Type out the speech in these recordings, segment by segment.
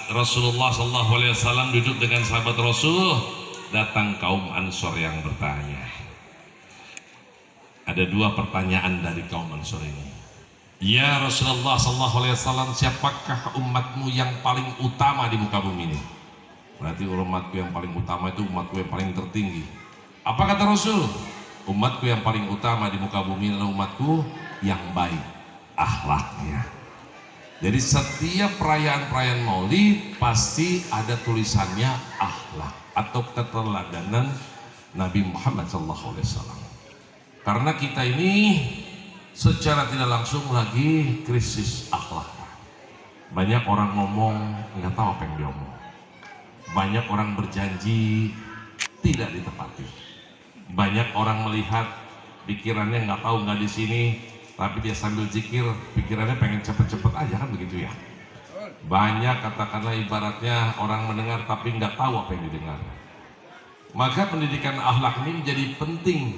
Rasulullah SAW duduk dengan sahabat Rasul, datang kaum Ansor yang bertanya. Ada dua pertanyaan dari kaum Ansor ini. Ya Rasulullah SAW, siapakah umatmu yang paling utama di muka bumi ini? Berarti umatku yang paling utama itu umatku yang paling tertinggi. Apa kata Rasul? Umatku yang paling utama di muka bumi adalah umatku yang baik akhlaknya. Jadi setiap perayaan-perayaan Maulid pasti ada tulisannya akhlak atau keteladanan Nabi Muhammad SAW. Karena kita ini secara tidak langsung lagi krisis akhlak. Banyak orang ngomong nggak tahu apa yang dia ngomong. Banyak orang berjanji tidak ditepati. Banyak orang melihat pikirannya nggak tahu nggak di sini, tapi dia sambil zikir pikirannya pengen cepet-cepet aja, kan begitu ya. Banyak katakanlah ibaratnya orang mendengar tapi nggak tahu apa yang didengar. Maka pendidikan akhlak ini menjadi penting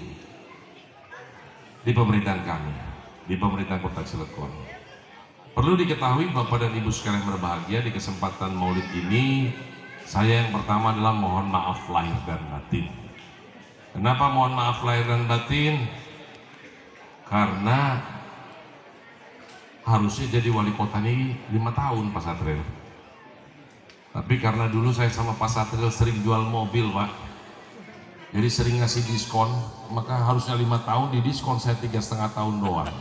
di pemerintahan kami, di pemerintahan Kota Cilegon. Perlu diketahui Bapak dan Ibu sekalian berbahagia, di kesempatan Maulid ini saya yang pertama adalah mohon maaf lahir dan batin. Kenapa mohon maaf lahir dan batin? Karena harusnya jadi wali kota ini 5 tahun Pak Satril. Tapi karena dulu saya sama Pak Satril sering jual mobil Pak, jadi sering ngasih diskon, maka harusnya 5 tahun, di diskon saya 3,5 tahun doang.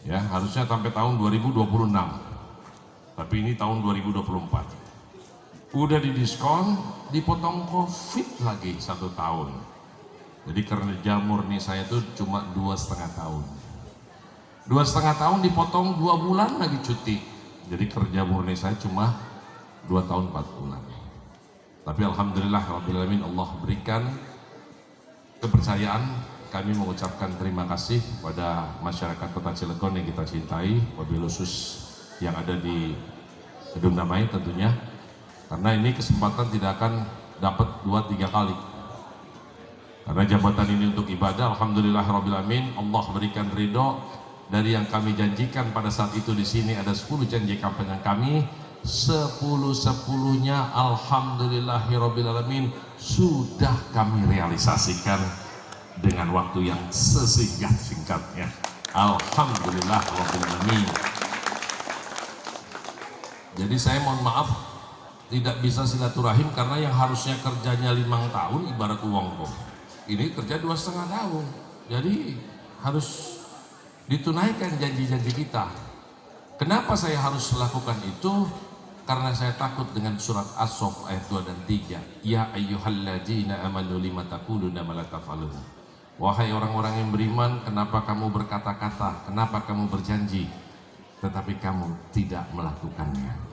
Ya, harusnya sampai tahun 2026. Tapi ini tahun 2024. Udah di diskon, dipotong COVID lagi 1 tahun. Jadi kerja murni saya tuh cuma 2,5 tahun. 2,5 tahun dipotong 2 bulan lagi cuti. Jadi kerja murni saya cuma 2 tahun 4 bulan. Tapi alhamdulillah rabbil alamin, Allah berikan kepercayaan. Kami mengucapkan terima kasih pada masyarakat Kota Cilegon yang kita cintai, wabil khusus yang ada di Gedung Damai tentunya. Karena ini kesempatan tidak akan dapat 2-3 kali. Karena jabatan ini untuk ibadah, alhamdulillah rabbil alamin, Allah berikan ridho. Dari yang kami janjikan pada saat itu di sini ada 10 janji kampanye kami, 10-10-nya alhamdulillahirabbil alamin sudah kami realisasikan dengan waktu yang sesingkat-singkatnya. Alhamdulillah rabbil alamin. Jadi saya mohon maaf tidak bisa silaturahim karena yang harusnya kerjanya 5 tahun ibarat uang kok. Ini kerja 2,5 tahun. Jadi harus ditunaikan janji-janji kita. Kenapa saya harus lakukan itu? Karena saya takut dengan surat As-Saff ayat 2 dan 3. Ya ayyuhalladzina amanu lima taquluna ma la taf'alun. Wahai orang-orang yang beriman, kenapa kamu berkata-kata, kenapa kamu berjanji tetapi kamu tidak melakukannya?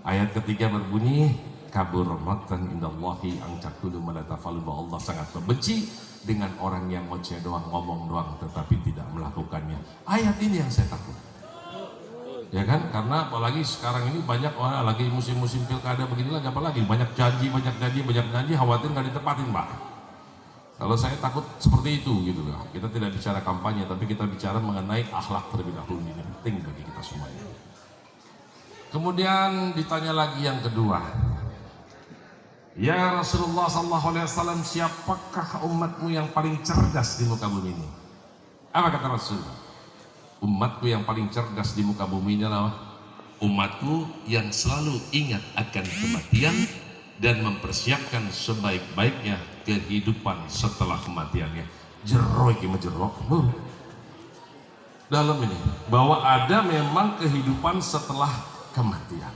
Ayat ketiga berbunyi, kabur maqtan indallahi an taqulu ma la taf'alun. Allah sangat membenci dengan orang yang ngoceh doang, ngomong doang tetapi tidak melakukannya. Ayat ini yang saya takut. Ya kan, karena apalagi sekarang ini banyak orang lagi musim-musim pilkada begini lagi, apalagi banyak janji, khawatir nggak ditepatin Pak. Kalau saya takut seperti itu gitu lah. Kita tidak bicara kampanye, tapi kita bicara mengenai akhlak terlebih dahulu. Ini penting bagi kita semuanya. Kemudian ditanya lagi yang kedua, ya Rasulullah SAW, siapakah umatmu yang paling cerdas di muka bumi ini? Apa kata Rasul? Umatku yang paling cerdas di muka bumi ini adalah umatku yang selalu ingat akan kematian dan mempersiapkan sebaik-baiknya kehidupan setelah kematiannya. Jero iki jero. Dalam ini bahwa ada memang kehidupan setelah kematian.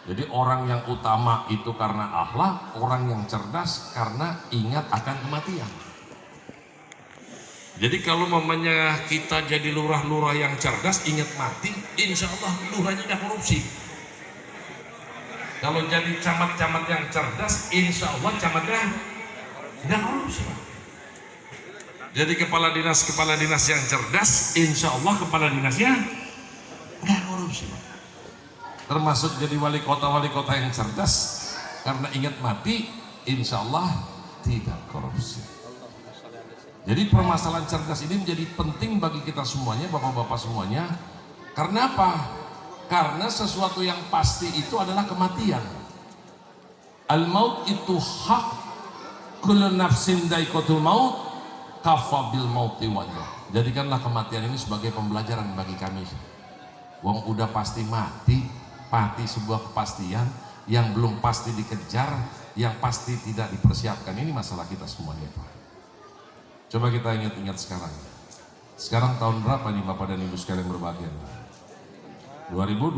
Jadi orang yang utama itu karena akhlak, orang yang cerdas karena ingat akan kematian. Jadi kalau mamanya kita jadi lurah-lurah yang cerdas, ingat mati, insya Allah lurahnya tidak korupsi. Kalau jadi camat-camat yang cerdas, insya Allah camatnya tidak korupsi. Jadi kepala dinas yang cerdas, insya Allah kepala dinasnya tidak korupsi. Termasuk jadi wali kota yang cerdas, karena ingat mati, insya Allah tidak korupsi. Jadi permasalahan cerdas ini menjadi penting bagi kita semuanya, bapak-bapak semuanya. Karena apa? Karena sesuatu yang pasti itu adalah kematian. Al-maut itu hak, kullu nafsin dha'iqatul maut, kafa bil mauti wajah. Jadikanlah kematian ini sebagai pembelajaran bagi kami. Wong udah pasti mati, mati sebuah kepastian, yang belum pasti dikejar, yang pasti tidak dipersiapkan. Ini masalah kita semuanya, Pak. Coba kita ingat-ingat sekarang. Sekarang tahun berapa nih Bapak dan Ibu sekalian berbahagia? 2020?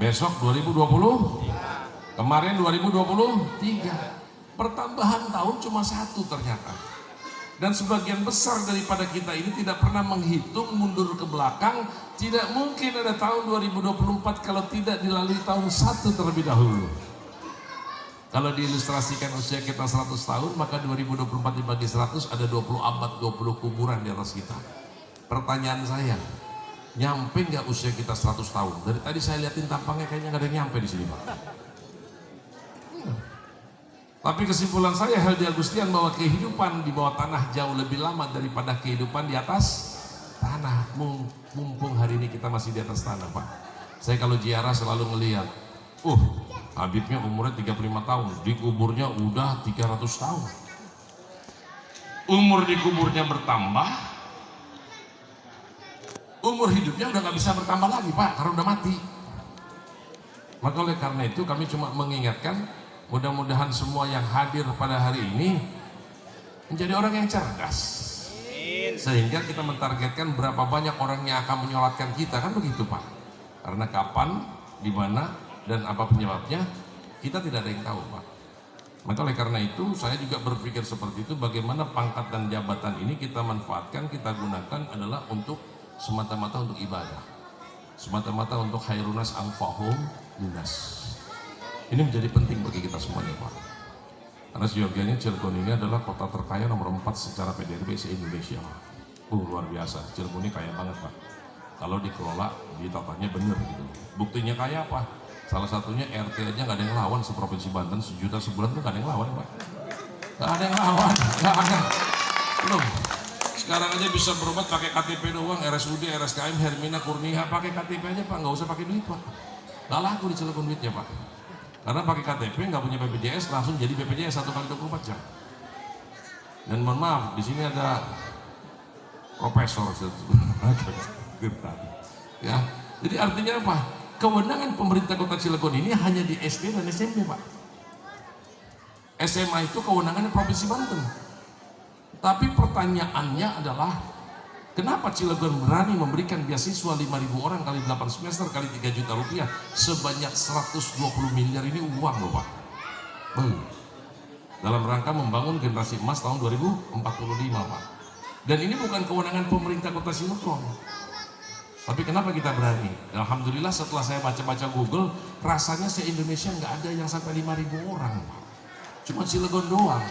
Besok 2020? Kemarin 2023. Pertambahan tahun cuma 1 ternyata. Dan sebagian besar daripada kita ini tidak pernah menghitung mundur ke belakang. Tidak mungkin ada tahun 2024 kalau tidak dilalui tahun 1 terlebih dahulu. Kalau diilustrasikan usia kita 100 tahun, maka 2024 dibagi 100 ada 20 abad, 20 kuburan di atas kita. Pertanyaan saya, nyampe nggak usia kita 100 tahun? Dari tadi saya liatin tampangnya kayaknya nggak ada yang nyampe di sini, Pak. Tapi kesimpulan saya, Heldi Agustian, bahwa kehidupan di bawah tanah jauh lebih lama daripada kehidupan di atas tanah. Mumpung hari ini kita masih di atas tanah, Pak. Saya kalau ziarah selalu ngelihat, Habibnya umurnya 35 tahun, dikuburnya udah 300 tahun. Umur dikuburnya bertambah, umur hidupnya udah gak bisa bertambah lagi, Pak, karena udah mati. Maka oleh karena itu kami cuma mengingatkan, mudah-mudahan semua yang hadir pada hari ini menjadi orang yang cerdas, sehingga kita mentargetkan berapa banyak orang yang akan menyolatkan kita, kan begitu, Pak. Karena kapan, di mana, dan apa penyebabnya kita tidak ada yang tahu, Pak. Maka oleh karena itu saya juga berpikir seperti itu, bagaimana pangkat dan jabatan ini kita manfaatkan, kita gunakan adalah untuk semata-mata untuk ibadah, semata-mata untuk khairunas anfa'hum linnas. Ini menjadi penting bagi kita semuanya, Pak. Karena seyogianya Cilegon ini adalah kota terkaya nomor 4 secara PDRB se-Indonesia. Luar biasa, Cilegon ini kaya banget, Pak. Kalau dikelola, ditatanya bener gitu. Buktinya kaya apa? Salah satunya RT aja nggak ada yang lawan seprovinsi Banten, 1 juta sebulan tuh nggak ada yang lawan, Pak. Nggak ada yang lawan, nggak ada. Belum. Sekarang aja bisa berobat pakai KTP doang, RSUD, RSKM, Hermina, Kurnia, pakai KTP aja, Pak. Nggak usah pakai duit, Pak. Nggak laku di Cilegon duitnya, Pak. Karena pakai KTP nggak punya BPJS, langsung jadi BPJS 1 kali 24 jam. Dan mohon maaf, di sini ada profesor ya. Jadi artinya apa? Kewenangan pemerintah Kota Cilegon ini hanya di SD dan SMP, Pak. SMA itu kewenangannya Provinsi Banten. Tapi pertanyaannya adalah, kenapa Cilegon berani memberikan beasiswa 5.000 orang kali 8 semester kali 3 juta rupiah sebanyak 120 miliar ini uang loh, Pak. Dalam rangka membangun generasi emas tahun 2045, Pak. Dan ini bukan kewenangan pemerintah Kota Cilegon. Tapi kenapa kita berani? Alhamdulillah setelah saya baca-baca Google, rasanya se-Indonesia nggak ada yang sampai 5.000 orang, Pak. Cuma Cilegon doang.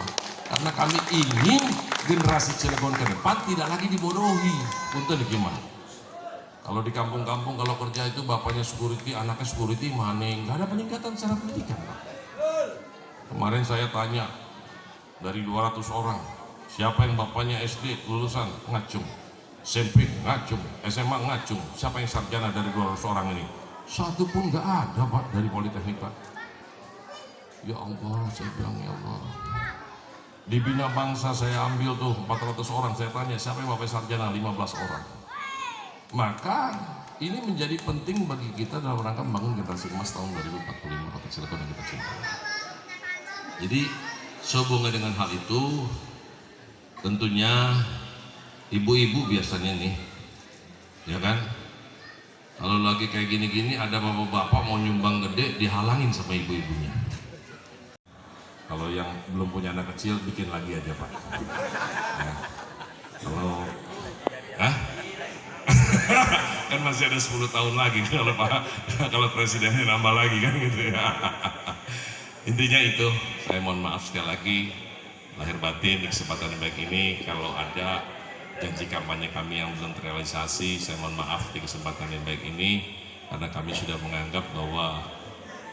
Karena kami ingin generasi Cilegon ke depan tidak lagi dibodohi. Untuk gimana? Kalau di kampung-kampung kalau kerja itu bapaknya security, anaknya security, mana nggak ada peningkatan secara pendidikan, Pak. Kemarin saya tanya dari 200 orang, siapa yang bapaknya SD lulusan Ngacung, SMP Ngacung, SMA Ngacung, siapa yang sarjana dari 200 orang ini? Satu pun nggak ada, Pak, dari Politeknik, Pak. Ya Allah, saya bilang ya Allah. Di Bina Bangsa saya ambil tuh 400 orang, saya tanya siapa yang bapak sarjana, 15 orang. Maka ini menjadi penting bagi kita dalam rangka membangun generasi emas tahun 2045 Kota Cilegon yang kita cintai. Jadi sehubungan dengan hal itu, tentunya ibu-ibu biasanya nih, ya kan, kalau lagi kayak gini-gini ada bapak-bapak mau nyumbang gede dihalangin sama ibu-ibunya. Kalau yang belum punya anak kecil bikin lagi aja, Pak. Ya. Kan masih ada 10 tahun lagi kalau Pak, kalau presidennya nambah lagi kan gitu ya. Intinya itu, saya mohon maaf sekali lagi lahir batin di kesempatan yang baik ini. Kalau ada janji kampanye kami yang belum terrealisasi, saya mohon maaf di kesempatan yang baik ini, karena kami sudah menganggap bahwa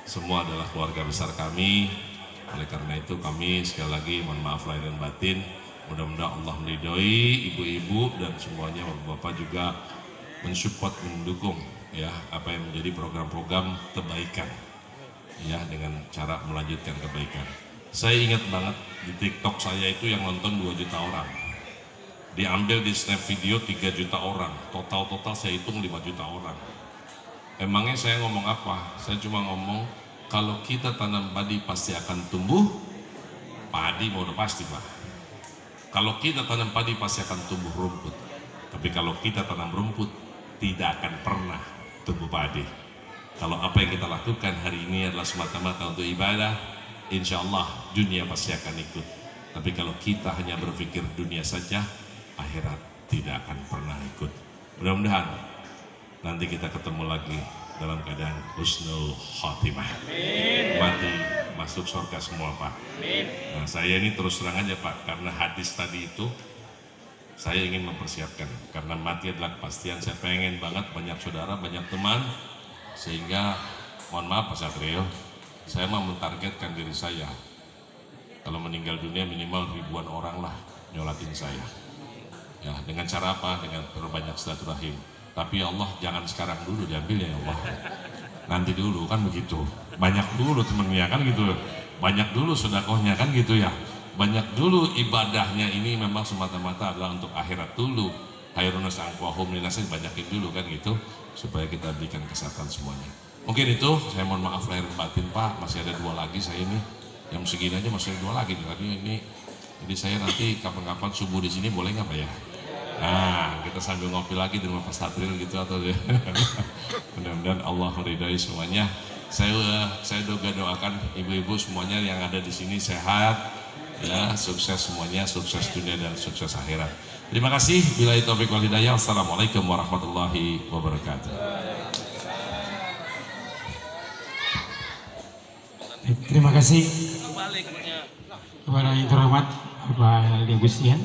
semua adalah keluarga besar kami. Oleh karena itu kami sekali lagi mohon maaf lahir dan batin. Mudah-mudahan Allah meridhoi ibu-ibu dan semuanya, bapak-bapak juga mensupport, mendukung ya apa yang menjadi program-program kebaikan, ya dengan cara melanjutkan kebaikan. Saya ingat banget di TikTok saya itu yang nonton 2 juta orang, diambil di snap video 3 juta orang, total saya hitung 5 juta orang. Emangnya saya ngomong apa? Saya cuma ngomong kalau kita tanam padi pasti akan tumbuh padi, mau udah pasti Pak. Kalau kita tanam padi pasti akan tumbuh rumput, tapi kalau kita tanam rumput tidak akan pernah tumbuh padi. Kalau apa yang kita lakukan hari ini adalah semata-mata untuk ibadah, insya Allah dunia pasti akan ikut. Tapi kalau kita hanya berpikir dunia saja, akhirat tidak akan pernah ikut. Mudah-mudahan nanti kita ketemu lagi dalam keadaan husnul khotimah. Mati masuk surga semua Pak. Nah saya ini terus terang aja Pak, karena hadis tadi itu saya ingin mempersiapkan, karena mati adalah kepastian. Saya pengen banget banyak saudara, banyak teman, sehingga mohon maaf Pak Satrio, saya mau mentargetkan diri saya kalau meninggal dunia minimal ribuan orang lah nyolatin saya, ya dengan cara apa? Dengan berbanyak silaturahim. Tapi ya Allah jangan sekarang dulu diambil ya Allah, nanti dulu kan begitu, banyak dulu temennya kan gitu, banyak dulu sedekahnya kan gitu ya, banyak dulu ibadahnya. Ini memang semata-mata adalah untuk akhirat dulu. Khairun nas aqwahum linnas, banyakin dulu kan gitu, supaya kita berikan kesehatan semuanya. Mungkin itu, saya mohon maaf lahir batin Pak, masih ada 2 lagi saya ini, yang segini aja masih ada 2 lagi tadi ini. Jadi saya nanti kapan-kapan subuh di sini boleh nggak Pak ya? Nah, kita sambil ngopi lagi di rumah Pak Satril gitu atau ya. Mudah-mudahan Allah meridai semuanya. Saya doakan ibu-ibu semuanya yang ada di sini sehat, ya sukses semuanya, sukses dunia dan sukses akhirat. Terima kasih. Billahi taufiq wal hidayah. Assalamualaikum warahmatullahi wabarakatuh. Terima kasih kepada yang terhormat Bapak Aldi Agustian.